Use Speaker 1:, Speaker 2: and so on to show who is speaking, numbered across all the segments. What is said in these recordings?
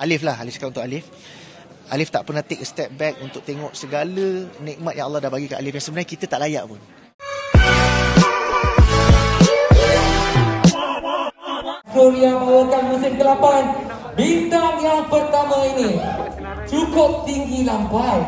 Speaker 1: Alif lah, Alif cakap untuk Alif. Alif tak pernah take a step back untuk tengok segala nikmat yang Allah dah bagi kat Alif yang sebenarnya kita tak layak pun.
Speaker 2: Yang membawakan musim ke-8, bintang yang pertama ini cukup tinggi lampai.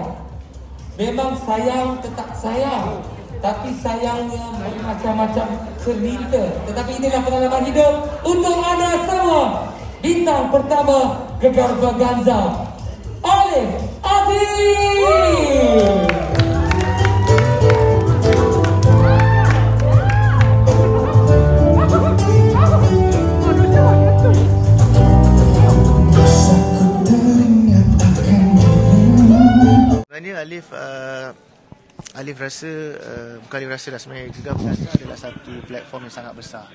Speaker 2: Memang sayang tetap sayang, tapi sayangnya bermacam-macam cerita. Tetapi inilah pengalaman hidup untuk anda semua. Bintang pertama Gegar Vaganza, Alif Aziz.
Speaker 1: Sebenarnya Alif rasa, bukan Alif rasa dah, sebenarnya Gegar Vaganza adalah satu platform yang sangat besar.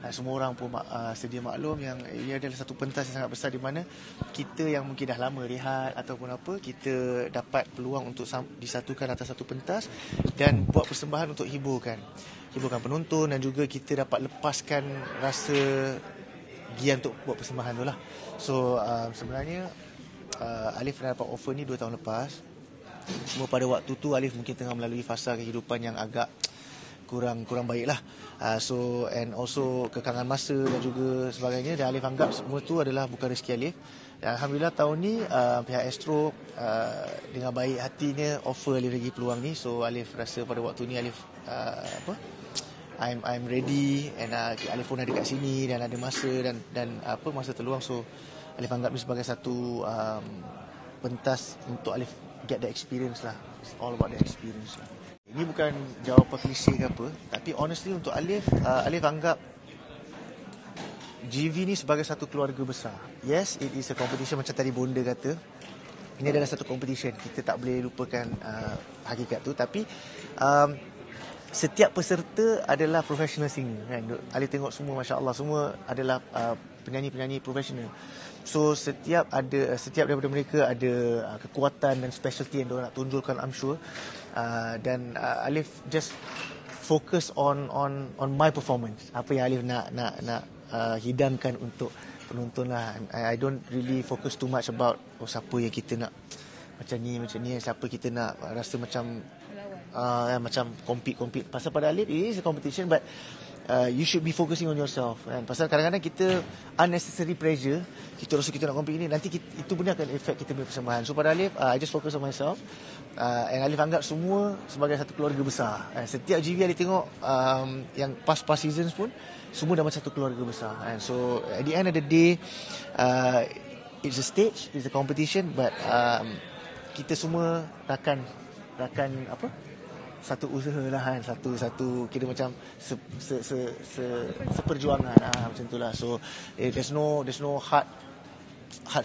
Speaker 1: Semua orang pun sedia maklum yang ia adalah satu pentas yang sangat besar di mana kita yang mungkin dah lama rehat ataupun apa, kita dapat peluang untuk disatukan atas satu pentas dan buat persembahan untuk hiburkan penonton, dan juga kita dapat lepaskan rasa gian untuk buat persembahan tu lah. So sebenarnya Alif pernah dapat offer ni 2 tahun lepas. Cuma pada waktu tu Alif mungkin tengah melalui fasa kehidupan yang agak kurang baik lah. So and also kekangan masa dan juga sebagainya, dan Alif anggap semua tu adalah bukan rezeki Alif. Dan Alhamdulillah tahun ni pihak Astro dengan baik hatinya offer Alif lagi peluang ni. So Alif rasa pada waktu ni Alif I'm ready, and Alif pun ada kat sini dan ada masa dan masa terluang. So Alif anggap ni sebagai satu pentas untuk Alif get the experience lah. It's all about the experience lah. Ini bukan jawapan klise ke apa, tapi honestly untuk Alif, Alif anggap GV ni sebagai satu keluarga besar. Yes, it is a competition macam tadi Bonda kata. Ini adalah satu competition. Kita tak boleh lupakan hakikat tu. Tapi setiap peserta adalah professional singer kan. Alif tengok semua, Masya Allah, semua adalah penyanyi-penyanyi profesional. So setiap daripada mereka ada kekuatan dan specialty yang diorang nak tunjulkan, I'm sure. Dan Alif just focus on my performance. Apa yang Alif nak hidangkan untuk penonton lah. I don't really focus too much about siapa yang kita nak macam ni, siapa kita nak rasa macam macam compete. Pasal pada Alif it is a competition, but you should be focusing on yourself kan? Pasal kadang-kadang kita unnecessary pressure, kita rasa kita nak compete ini, nanti itu benda akan affect kita punya persembahan. So pada Alif, I just focus on myself, and Alif anggap semua sebagai satu keluarga besar. Setiap GV Alif tengok yang past seasons pun semua dah macam satu keluarga besar. So at the end of the day, it's a stage, it's a competition, but kita semua rakan satu usaha lah kan, satu kira macam seperjuangan macam itulah. So there's no hard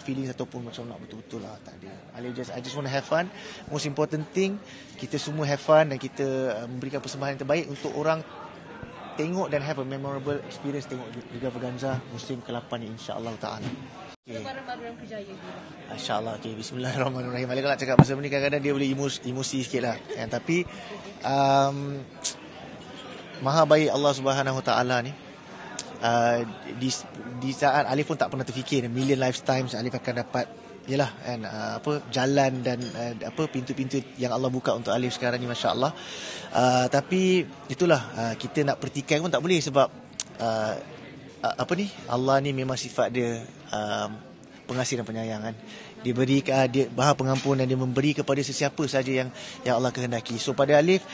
Speaker 1: feelings ataupun macam nak betul-betul lah, tak ada. I just want to have fun. Most important thing, kita semua have fun dan kita memberikan persembahan yang terbaik untuk orang tengok dan have a memorable experience tengok Gegar Vaganza musim ke-8 ni, insya-Allah taala.
Speaker 3: Baru-baru yang berjaya.
Speaker 1: InsyaAllah. Okay, bismillahirrahmanirrahim. Alif nak cakap pasal ni kadang-kadang dia boleh emosi sikit lah. Tapi maha baik Allah Subhanahu Taala ni. Di saat Alif pun tak pernah terfikir million lifetimes Alif akan dapat jalan dan pintu-pintu yang Allah buka untuk Alif sekarang ni, masya-Allah. Tapi itulah, kita nak pertikaikan pun tak boleh sebab Allah ni memang sifat dia pengasih dan penyayang kan. Dia Maha Pengampun dan dia memberi kepada sesiapa saja yang Allah kehendaki. So pada Alif,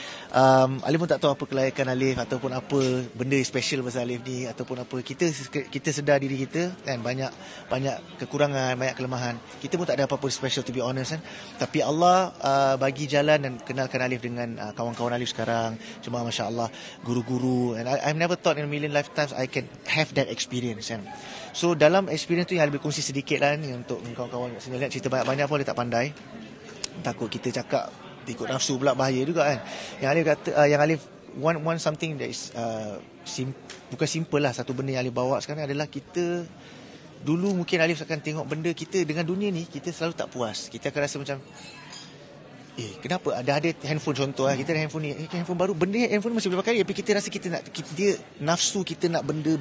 Speaker 1: Alif pun tak tahu apa kelayakan Alif ataupun apa benda special pasal Alif ni ataupun apa. Kita sedar diri kita kan, banyak kekurangan, banyak kelemahan. Kita pun tak ada apa-apa special, to be honest kan. Tapi Allah bagi jalan dan kenalkan Alif dengan kawan-kawan Alif sekarang. Cuma masya-Allah, guru-guru, and I've never thought in a million lifetimes I can have that experience kan. So dalam experience tu yang Alif berkongsi sedikit lah ni untuk kawan-kawan kat sini. Lihat cerita banyak-banyak pun dia tak pandai. Takut kita cakap ikut nafsu pula, bahaya juga kan. Yang Alif kata, yang Alif want something that is bukan simple lah. Satu benda yang Alif bawa sekarang adalah kita dulu mungkin Alif akan tengok benda kita dengan dunia ni, kita selalu tak puas. Kita akan rasa macam kenapa ada handphone contoh kita ada handphone ni, handphone baru, benda handphone masih boleh pakai, tapi kita rasa dia nafsu kita nak benda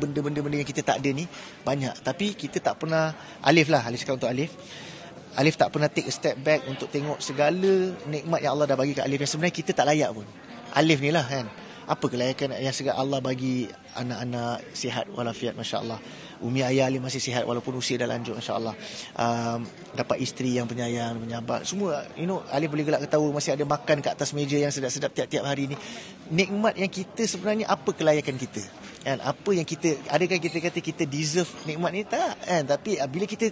Speaker 1: yang kita tak ada ni banyak. Tapi kita tak pernah, Alif cakap untuk Alif tak pernah take a step back untuk tengok segala nikmat yang Allah dah bagi kat Alif yang sebenarnya kita tak layak pun. Alif ni lah kan, apa kelayakan yang segala Allah bagi anak-anak sihat walafiat, masya-Allah. Umi ayah Alif masih sihat walaupun usia dah lanjut, masya-Allah. Dapat isteri yang penyayang, menyabar. Semua, Alif boleh gelak ketawa, masih ada makan kat atas meja yang sedap-sedap tiap-tiap hari ni. Nikmat yang kita sebenarnya, apa kelayakan kita? Kan, apa yang kita, adakah kita kata kita deserve nikmat ni? Tak kan. Tapi bila kita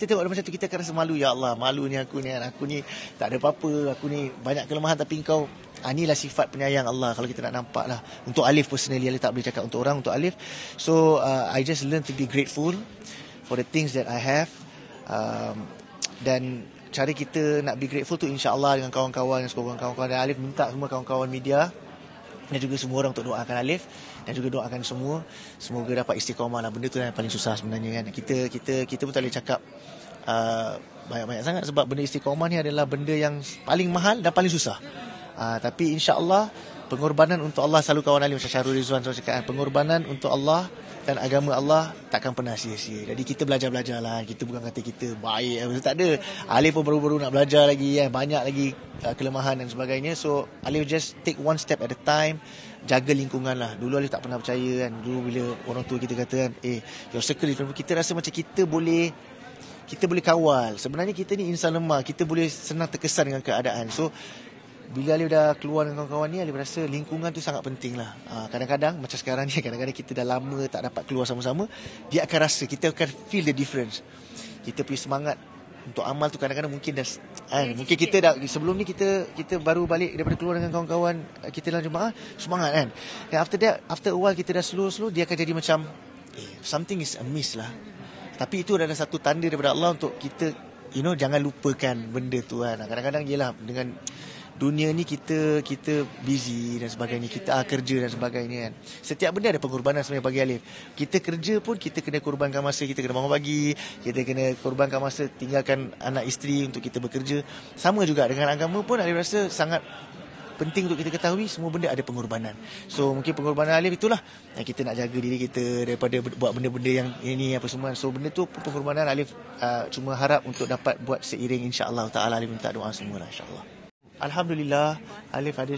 Speaker 1: tengok macam tu, kita akan rasa malu. Ya Allah, malunya aku ni tak ada apa-apa, aku ni banyak kelemahan, tapi engkau, inilah sifat penyayang Allah kalau kita nak nampak lah. Untuk Alif personally, Alif tak boleh cakap untuk orang, untuk Alif. So I just learn to be grateful for the things that I have. Dan cara kita nak be grateful tu insya-Allah dengan kawan-kawan, dan Alif minta semua kawan-kawan media dan juga semua orang untuk doakan Alif dan juga doakan semua, semoga dapat istiqamah lah. Benda tu yang paling susah sebenarnya kan. Kita pun tak boleh cakap banyak-banyak sangat, sebab benda istiqamah ni adalah benda yang paling mahal dan paling susah. Tapi insya-Allah pengorbanan untuk Allah, selalu kawan Alif macam Syarul Rizwan selalu cakap, pengorbanan untuk Allah dan agama Allah takkan pernah sia-sia. Jadi kita belajar lah. Kita bukan kata kita baik, tak ada. Alif pun baru-baru nak belajar lagi kan, banyak lagi kelemahan dan sebagainya. So Alif just take one step at a time. Jaga lingkungan lah. Dulu Alif tak pernah percaya kan. Dulu bila orang tua kita kata kan, your circle, kita rasa macam kita boleh kawal. Sebenarnya kita ni insan lemah, kita boleh senang terkesan dengan keadaan. So bila Alif dah keluar dengan kawan-kawan ni, Alif rasa lingkungan tu sangat penting lah. Kadang-kadang macam sekarang ni, kadang-kadang kita dah lama tak dapat keluar sama-sama, dia akan rasa, kita akan feel the difference. Kita punya semangat untuk amal tu kadang-kadang mungkin dah mungkin kita dah, sebelum ni kita baru balik daripada keluar dengan kawan-kawan kita dalam jemaah, semangat kan. And after a while kita dah slow, dia akan jadi macam something is amiss lah. Tapi itu adalah satu tanda daripada Allah untuk kita, jangan lupakan benda tu kan. Kadang-kadang yelah, dengan dunia ni kita busy dan sebagainya, kita kerja dan sebagainya kan. Setiap benda ada pengorbanan sebenarnya bagi Alif. Kita kerja pun kita kena korbankan masa, kita kena bangun pagi, kita kena korbankan masa tinggalkan anak isteri untuk kita bekerja. Sama juga dengan agama pun, Alif rasa sangat penting untuk kita ketahui semua benda ada pengorbanan. So mungkin pengorbanan Alif itulah yang kita nak jaga diri kita daripada buat benda-benda yang ini apa semua. So benda tu pengorbanan Alif cuma harap untuk dapat buat seiring, insya-Allah taala. Alif minta doa semualah, insya-Allah. Alhamdulillah, Alif ada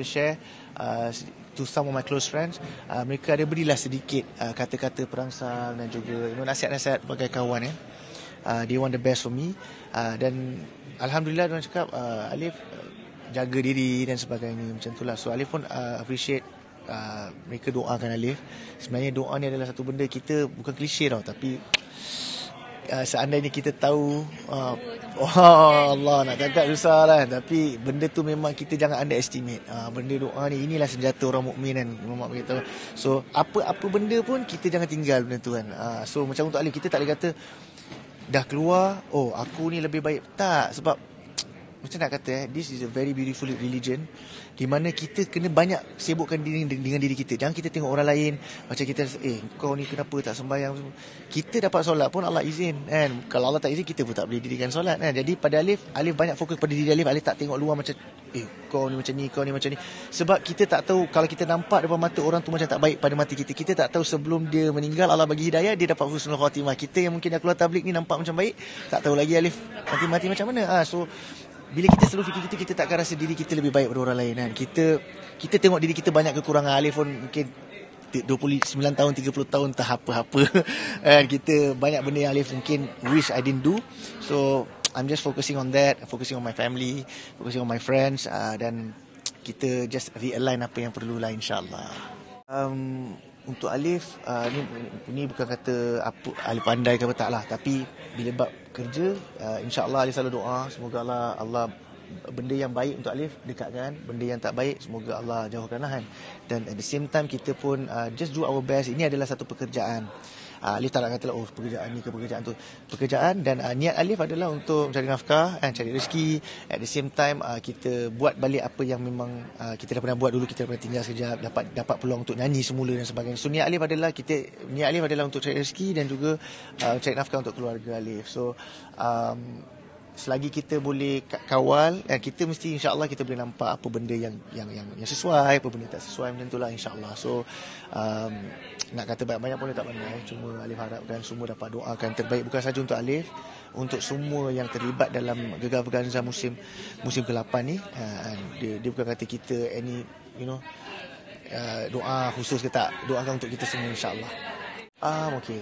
Speaker 1: share to some of my close friends. Mereka ada berilah sedikit kata-kata perangsang dan juga nasihat-nasihat sebagai kawan. They want the best for me. Dan Alhamdulillah diorang cakap Alif jaga diri dan sebagainya, macam itulah. So Alif pun appreciate mereka doakan Alif. Sebenarnya doa ni adalah satu benda kita bukan klise tau, tapi seandainya kita tahu Allah nak cakap susah lah, tapi benda tu memang kita jangan underestimate. Benda doa ni, inilah senjata orang mukmin kan, Muhammad beritahu. So apa benda pun kita jangan tinggal benda tu kan. So macam untuk Alif, kita tak boleh kata dah keluar, aku ni lebih baik. Tak, sebab macam nak kata this is a very beautiful religion di mana kita kena banyak sibukkan diri dengan diri kita. Jangan kita tengok orang lain macam kita kau ni kenapa tak sembahyang. Kita dapat solat pun Allah izin kan. Kalau Allah tak izin, kita pun tak boleh dirikan solat kan. Jadi pada Alif banyak fokus pada diri Alif. Alif tak tengok luar macam kau ni macam ni, kau ni macam ni. Sebab kita tak tahu, kalau kita nampak depan mata orang tu macam tak baik pada mata kita, kita tak tahu sebelum dia meninggal Allah bagi hidayah, dia dapat husnul khatimah. Kita yang mungkin dah keluar tabligh ni nampak macam baik, tak tahu lagi Alif nanti mati macam mana. So bila kita selalu fikir kita tak akan rasa diri kita lebih baik daripada orang lain kan. Kita tengok diri kita banyak kekurangan. Alif pun mungkin 29 tahun, 30 tahun tak apa-apa. Kita banyak benda yang Alif mungkin wish I didn't do. So I'm just focusing on that, focusing on my family, focusing on my friends, dan kita just realign apa yang perlulah, insya-Allah. Untuk Alif, ni bukan kata apa Alif pandai ke apa, tak lah. Tapi bila bab kerja, insya-Allah Alif selalu doa semoga Allah benda yang baik untuk Alif dekatkan, benda yang tak baik semoga Allah jauhkanlah kan. Dan at the same time kita pun just do our best. Ini adalah satu pekerjaan. Alif tak nak kata pekerjaan ni ke pekerjaan tu. Pekerjaan, dan niat Alif adalah untuk mencari nafkah, cari rezeki. At the same time kita buat balik apa yang memang kita dah pernah buat dulu. Kita dah pernah tinggal sekejap, dapat peluang untuk nyanyi semula dan sebagainya. So niat Alif adalah untuk cari rezeki dan juga cari nafkah untuk keluarga Alif. So selagi kita boleh kawal, kita mesti insya-Allah kita boleh nampak apa benda yang sesuai, apa benda tak sesuai, macam itulah insya-Allah. So nak kata banyak-banyak pun tak pandai, cuma Alif harapkan semua dapat doakan terbaik, bukan saja untuk Alif, untuk semua yang terlibat dalam Gegar Vaganza musim ke-8 ni. Dia bukan kata kita any doa khusus ke tak, doakan untuk kita semua insya-Allah. Okey.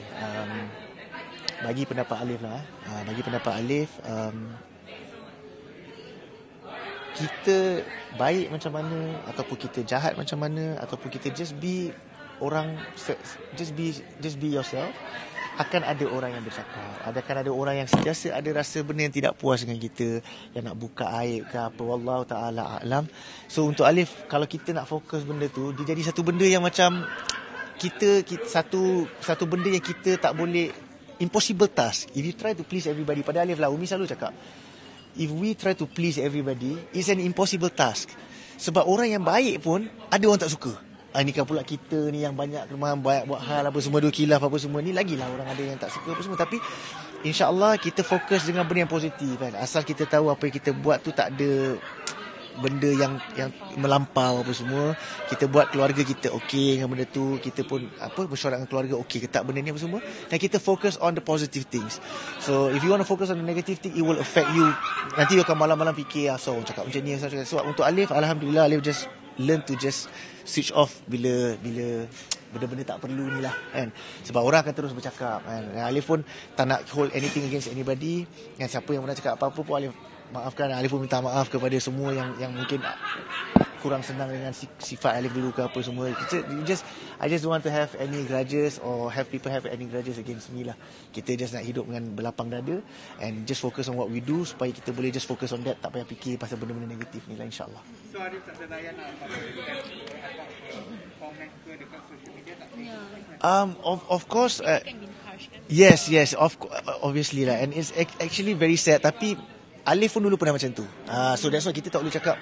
Speaker 1: Bagi pendapat Alif lah. Bagi pendapat Alif, kita baik macam mana, ataupun kita jahat macam mana, ataupun kita just be yourself, akan ada orang yang bercakap, akan ada orang yang sentiasa ada rasa benda yang tidak puas dengan kita, yang nak buka aib ke apa, wallahu ta'ala a'lam. So untuk Alif, kalau kita nak fokus benda tu, dia jadi satu benda yang macam kita satu benda yang kita tak boleh, impossible task. If you try to please everybody, pada Alif lah, Umi selalu cakap, if we try to please everybody, it's an impossible task. Sebab orang yang baik pun ada orang tak suka. Ni kan pula kita ni yang banyak kelemahan, banyak buat hal apa semua, dua kilaf apa semua ni, lagilah orang ada yang tak suka apa semua. Tapi insya-Allah kita fokus dengan benda yang positif kan. Asal kita tahu apa yang kita buat tu tak ada benda yang melampau apa semua. Kita buat keluarga kita okey dengan benda tu, kita pun bersyarat dengan keluarga okey ke tak benda ni apa semua, dan kita focus on the positive things. So if you want to focus on the negative thing, it will affect you. Nanti you akan malam-malam fikir so cakap macam ni. So untuk Alif, alhamdulillah, Alif just learn to just switch off bila benda-benda tak perlu ni lah kan. Sebab orang akan terus bercakap kan. Alif pun tak nak hold anything against anybody kan. Siapa yang pernah cakap apa-apa pun Alif maafkan. Alif pun minta maaf kepada semua yang mungkin kurang senang dengan sifat Alif dulu ke apa semua. I just don't want to have any grudges or have people have any grudges against me lah. Kita just nak hidup dengan berlapang dada and just focus on what we do, supaya kita boleh just focus on that, tak payah fikir pasal benda-benda negatif ni lah, insyaAllah.
Speaker 4: So Alif tak ada layan lah komen ke dekat social media tak?
Speaker 1: Of course, yes, obviously lah, and it's actually very sad. Tapi Alif pun dulu pernah macam tu. So that's why kita tak boleh cakap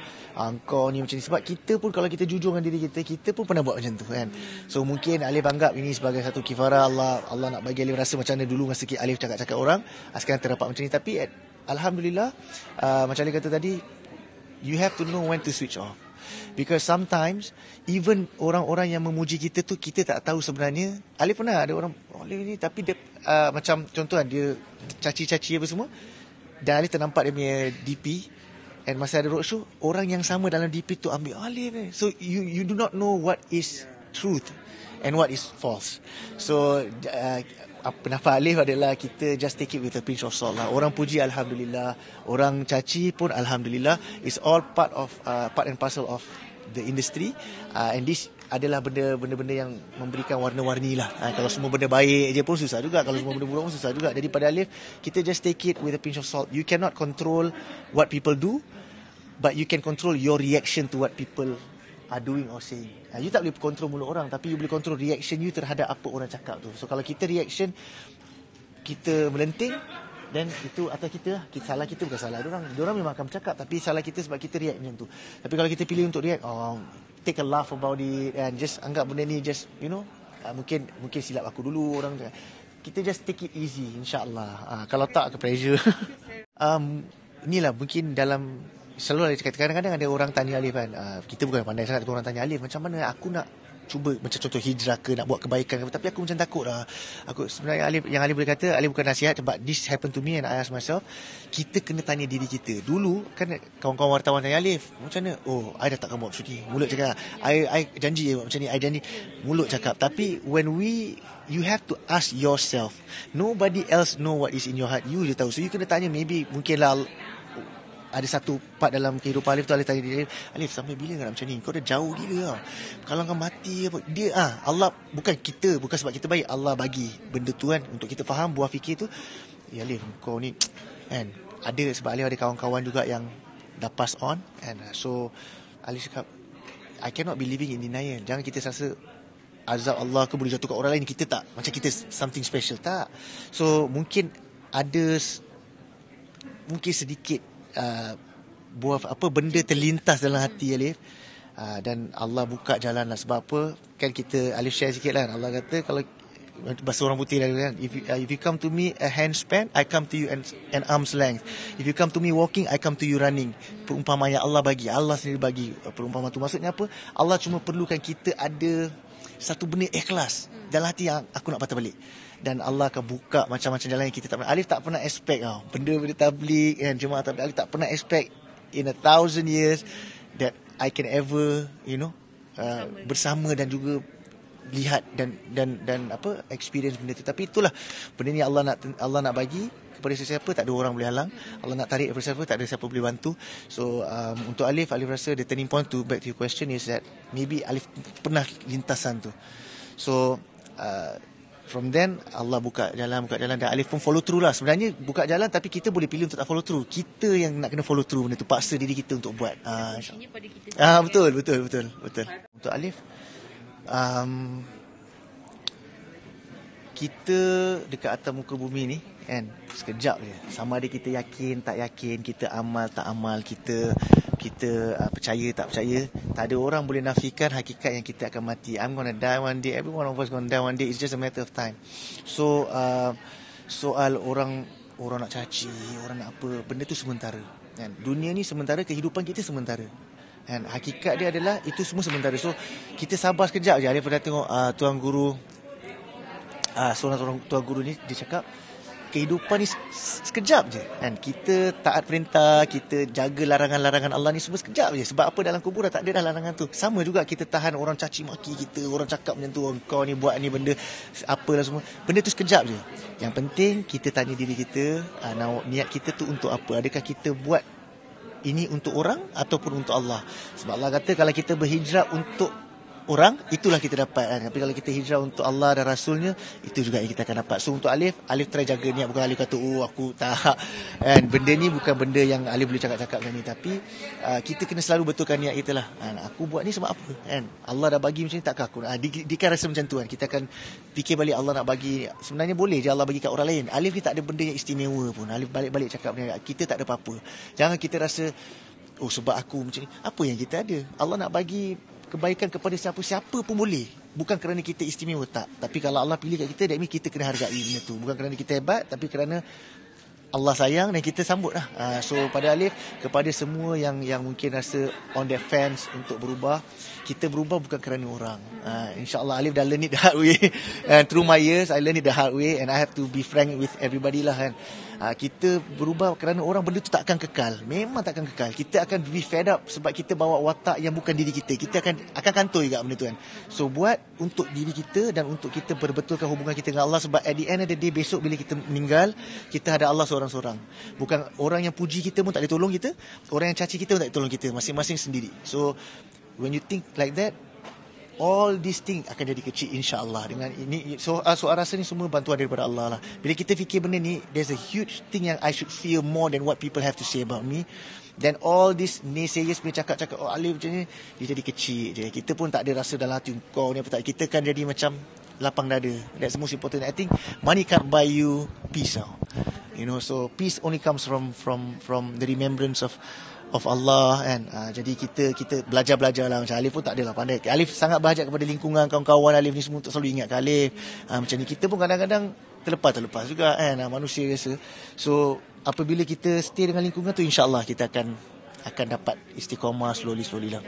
Speaker 1: kau ni macam ni. Sebab kita pun kalau kita jujur dengan diri kita pun pernah buat macam tu kan. So mungkin Alif anggap ini sebagai satu kifarah. Allah nak bagi Alif rasa macam mana dulu masa Alif cakap-cakap orang, sekarang terdapat macam ni. Tapi alhamdulillah, macam Alif kata tadi, you have to know when to switch off. Because sometimes even orang-orang yang memuji kita tu, kita tak tahu sebenarnya. Alif pernah ada orang Alif ni, tapi dia macam contoh kan, dia caci-caci apa semua, dan Alif ternampak dia punya DP, and masa ada roadshow, orang yang sama dalam DP tu ambil Alif ni. So you do not know what is truth and what is false. So pendapat Alif adalah kita just take it with a pinch of salt lah. Orang puji alhamdulillah, orang caci pun alhamdulillah. It's all part and parcel of the industry, and this adalah benda-benda yang memberikan warna-warni lah. Kalau semua benda baik je pun susah juga, kalau semua benda buruk pun susah juga. Jadi pada Alif, kita just take it with a pinch of salt. You cannot control what people do, but you can control your reaction to what people are doing or saying. You tak boleh kontrol mulut orang, tapi you boleh kontrol reaction you terhadap apa orang cakap tu. So kalau kita reaction, kita melenting, then itu atas kita lah. Salah kita bukan salah diorang memang akan bercakap, tapi salah kita sebab kita react macam tu. Tapi kalau kita pilih untuk react, take a laugh about it, and just anggap benda ni just mungkin silap aku dulu, orang kita just take it easy, insyaAllah. Kalau tak, ke pressure. Inilah mungkin dalam, selalu ada cakap, kadang-kadang ada orang tanya Alif kan, kita bukan pandai sangat, orang tanya Alif, macam mana aku nak cuba, macam contoh hijrah ke, nak buat kebaikan ke, tapi aku macam takut lah. Aku sebenarnya Alif boleh kata, Alif bukan nasihat, but this happened to me and I ask myself, kita kena tanya diri kita. Dulu kan kawan-kawan wartawan tanya Alif, macam mana? I dah takkan buat macam ni. Mulut cakap, I janji buat macam ni, I janji. Mulut cakap. Tapi you have to ask yourself. Nobody else know what is in your heart. You je tahu. So you kena tanya, maybe mungkinlah ada satu part dalam kehidupan Alif tu, Alif tanya dia, Alif sampai bila kau nak macam ni? Kau dah jauh gila tau. Kalau kau mati apa, dia Allah, bukan sebab kita baik, Allah bagi benda tu kan untuk kita faham buah fikir tu. Alif, kau ni kan, ada sebab Alif ada kawan-kawan juga yang dah pass on, and so Alif cakap, I cannot be living in denial. Jangan kita rasa azab Allah ke boleh jatuh kat orang lain, kita tak macam kita something special, tak. So mungkin sedikit benda terlintas dalam hati Alif, dan Allah buka jalan lah. Sebab apa, kan kita Alif share sikit lah, Allah kata kalau bahasa orang putih kan, if you come to me a hand span, I come to you an arm's length. If you come to me walking, I come to you running. Perumpamaan yang Allah bagi, Allah sendiri bagi perumpamaan tu. Maksudnya apa? Allah cuma perlukan kita ada satu benda ikhlas dalam hati yang aku nak patah balik. Dan Allah akan buka macam-macam jalan yang kita tak pernah. Alif tak pernah expect benda-benda tabligh kan, jemaah tabligh. Alif tak pernah expect in 1,000 years that I can ever, bersama dan juga lihat dan apa experience benda tu. Tapi itulah benda ni Allah nak bagi kepada sesiapa, tak ada orang boleh halang. Allah nak tarik daripada siapa, tak ada siapa boleh bantu. So untuk Alif rasa the turning point to back to your question is that maybe Alif pernah lintasan tu. So from then Allah buka jalan dan Alif pun follow through lah. Sebenarnya buka jalan tapi kita boleh pilih untuk tak follow through. Kita yang nak kena follow through benda tu, paksa diri kita untuk buat. Betul. Untuk Alif, kita dekat atas muka bumi ni kan, sekejap je. Sama ada kita yakin tak yakin, kita amal tak amal, kita percaya tak percaya, tak ada orang boleh nafikan hakikat yang kita akan mati. I'm gonna die one day, every one of us gonna die one day. It's just a matter of time. So soal orang nak caci, orang nak apa, benda tu sementara kan. Dunia ni sementara, kehidupan kita sementara. And hakikat dia adalah itu semua sementara. So kita sabar sekejap je. Ada pernah tengok tuan guru, seorang tuan guru ni, dia cakap kehidupan ni sekejap je kan. Kita taat perintah, kita jaga larangan-larangan Allah ni semua sekejap je. Sebab apa, dalam kubur dah tak ada dah larangan tu. Sama juga kita tahan orang caci maki kita, orang cakap macam tu, kau ni buat ni benda apalah semua. Benda tu sekejap je. Yang penting kita tanya diri kita, niat kita tu untuk apa? Adakah kita buat ini untuk orang ataupun untuk Allah? Sebab Allah kata kalau kita berhijrah untuk orang, itulah kita dapat kan. Tapi kalau kita hijrah untuk Allah dan Rasulnya, itu juga yang kita akan dapat. So untuk Alif try jaga niat. Bukan Alif kata aku tak kan. Benda ni bukan benda yang Alif boleh cakap-cakap macam ni. Tapi kita kena selalu betulkan niat kita lah kan. Aku buat ni sebab apa kan? Allah dah bagi macam ni, takkah aku dia kan rasa macam tu kan. Kita akan fikir balik, Allah nak bagi, sebenarnya boleh je Allah bagi kat orang lain. Alif ni tak ada benda yang istimewa pun. Alif balik-balik cakap ni, kita tak ada apa-apa. Jangan kita rasa sebab aku macam ni. Apa yang kita ada? Allah nak bagi kebaikan kepada siapa-siapa pun boleh. Bukan kerana kita istimewa, tak. Tapi kalau Allah pilih kat kita, that means kita kena hargai benda tu. Bukan kerana kita hebat, tapi kerana Allah sayang dan kita sambut lah. So pada Alif, kepada semua yang mungkin rasa on their fence untuk berubah, kita berubah bukan kerana orang. InsyaAllah Alif dah learn it the hard way. And through my years, I learn it the hard way. And I have to be frank with everybody lah kan. Kita berubah kerana orang, benda tu tak akan kekal. Memang tak akan kekal. Kita akan be fed up sebab kita bawa watak yang bukan diri kita. Kita akan kantoi kat benda tu kan. So buat untuk diri kita dan untuk kita berbetulkan hubungan kita dengan Allah. Sebab at the end of the day, besok bila kita meninggal, kita ada Allah seorang-seorang. Bukan orang yang puji kita pun tak boleh tolong kita, orang yang caci kita pun tak boleh tolong kita. Masing-masing sendiri. So when you think like that, all these things akan jadi kecil insya-Allah. Dengan ini soal rasa ni semua bantuan daripada Allah lah. Bila kita fikir benda ni, there's a huge thing yang I should fear more than what people have to say about me. Then all these naysayers punya cakap-cakap Alif macam ni, dia jadi kecil je. Kita pun tak ada rasa dalam hati kau ni apa tak. Kita kan jadi macam lapang dada. That's the most important. I think money can't buy you peace now. So peace only comes from the remembrance of Allah kan. Jadi kita belajar lah. Macam Alif pun tak adalah pandai. Alif sangat berhajat kepada lingkungan, kawan-kawan Alif ni semua untuk selalu ingat Alif. Macam ni kita pun kadang-kadang terlepas juga kan. Manusia biasa. So apabila kita stay dengan lingkungan tu, insya-Allah kita akan dapat istiqamah slowly lah.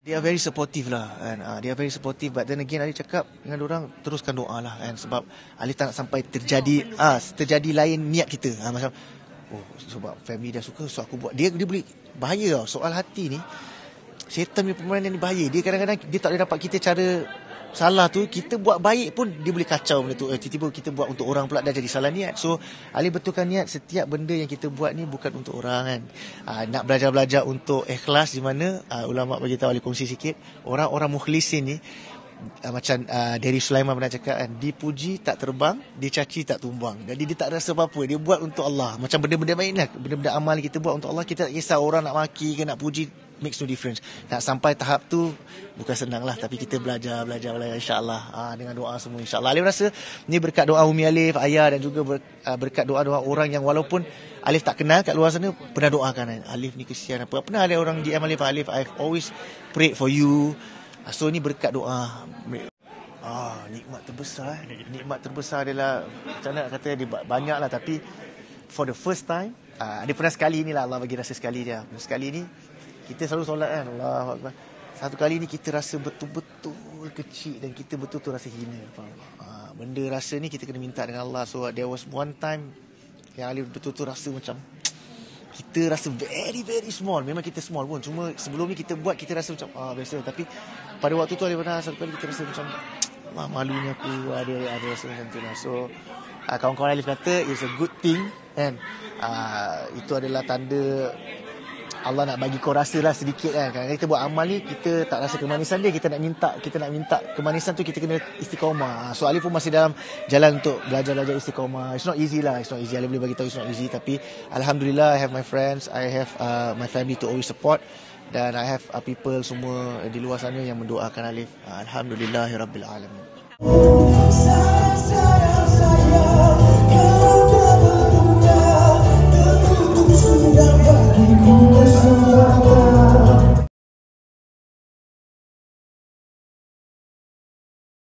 Speaker 1: They are very supportive lah kan. They are very supportive. But then again, Alif cakap dengan orang, teruskan doa lah kan. Sebab Alif tak nak sampai terjadi lain niat kita. Macam sebab family dah suka, so aku buat. Dia boleh bahaya tau. Soal hati ni, syaitan punya permainan ni bahaya. Dia kadang-kadang dia tak boleh dapat kita cara salah tu. Kita buat baik pun dia boleh kacau benda tu. Tiba-tiba kita buat untuk orang pula dah jadi salah niat. So Alif betulkan niat, setiap benda yang kita buat ni bukan untuk orang kan. Nak belajar untuk ikhlas, di mana ulama bagi tahu, Alif kongsi sikit. Orang-orang mukhlisin ni, macam Dari Sulaiman pernah cakap kan, dipuji tak terbang, dicaci tak tumbang. Jadi dia tak rasa apa-apa, dia buat untuk Allah. Macam benda-benda baik lah, benda-benda amal kita buat untuk Allah. Kita tak kisah orang nak maki ke nak puji, makes no difference. Nak sampai tahap tu bukan senang lah. Tapi kita belajar insyaAllah, dengan doa semua insyaAllah. Alif rasa ni berkat doa Umi Alif, ayah, dan juga berkat doa-doa orang yang walaupun Alif tak kenal kat luar sana, pernah doakan Alif ni kesian apa. Pernah ada orang DM Alif, I've always prayed for you. So ni berkat doa. nikmat terbesar. Nikmat terbesar adalah, macam mana nak kata, dia banyak lah, tapi for the first time, dia pernah sekali ni lah, Allah bagi rasa sekali je. Sekali ni kita selalu solat kan, Allahu Akbar. Satu kali ni kita rasa betul-betul kecil dan kita betul-betul rasa hina. Benda rasa ni kita kena minta dengan Allah. So there was one time yang Alif betul-betul rasa macam kita rasa very very small. Memang kita small pun, cuma sebelum ni kita buat, kita rasa macam biasa. Tapi pada waktu tu Alif pernah satu kali kita rasa macam malunya aku ada rasa macam tu lah. So kawan-kawan Alif kata it's a good thing kan. Itu adalah tanda Allah nak bagi kau rasa lah sedikit kan. Kadang-kadang kita buat amal ni, kita tak rasa kemanisan dia, kita nak minta kemanisan tu, kita kena istiqamah. So Alif pun masih dalam jalan untuk belajar istiqamah. It's not easy lah, it's not easy. Alif boleh bagi tahu it's not easy, tapi alhamdulillah I have my friends, I have my family to always support, dan I have people semua di luar sana yang mendoakan Alif. Alhamdulillahirabbil alamin.